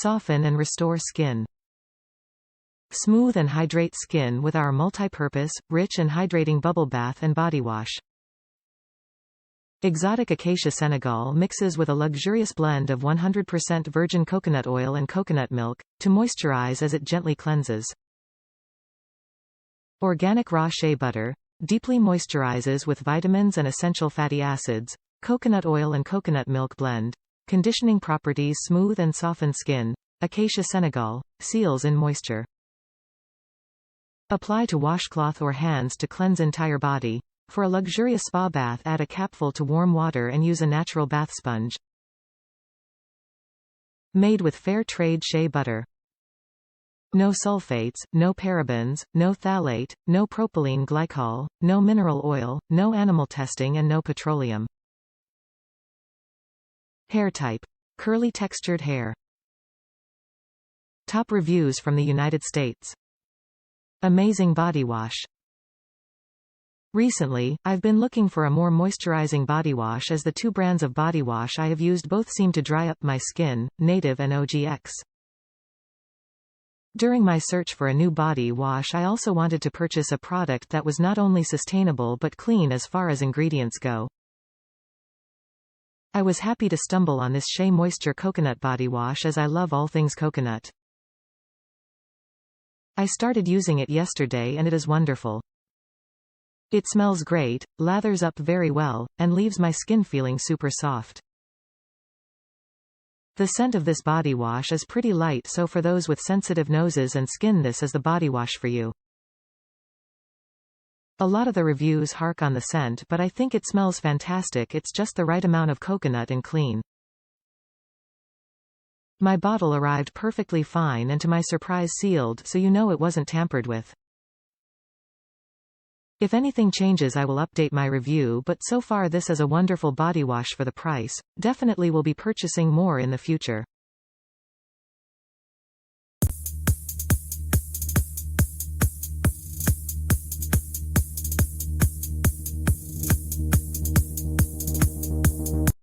Soften and restore skin. Smooth and hydrate skin with our multi-purpose, rich and hydrating bubble bath and body wash. Exotic Acacia Senegal mixes with a luxurious blend of 100% virgin coconut oil and coconut milk, to moisturize as it gently cleanses. Organic Raw Shea Butter, deeply moisturizes with vitamins and essential fatty acids, coconut oil and coconut milk blend, conditioning properties smooth and soften skin. Acacia Senegal, seals in moisture. Apply to washcloth or hands to cleanse entire body. For a luxurious spa bath, add a capful to warm water and use a natural bath sponge. Made with fair trade shea butter. No sulfates, no parabens, no phthalate, no propylene glycol, no mineral oil, no animal testing and no petroleum. Hair type. Curly textured hair. Top reviews from the United States. Amazing body wash. Recently, I've been looking for a more moisturizing body wash as the two brands of body wash I have used both seem to dry up my skin, Native and OGX. During my search for a new body wash, I also wanted to purchase a product that was not only sustainable but clean as far as ingredients go. I was happy to stumble on this Shea Moisture coconut body wash as I love all things coconut. I started using it yesterday and it is wonderful. It smells great, lathers up very well, and leaves my skin feeling super soft. The scent of this body wash is pretty light, so for those with sensitive noses and skin, this is the body wash for you. A lot of the reviews hark on the scent, but I think it smells fantastic. It's just the right amount of coconut and clean. My bottle arrived perfectly fine and to my surprise sealed, so you know it wasn't tampered with. If anything changes I will update my review, but so far this is a wonderful body wash for the price. Definitely will be purchasing more in the future.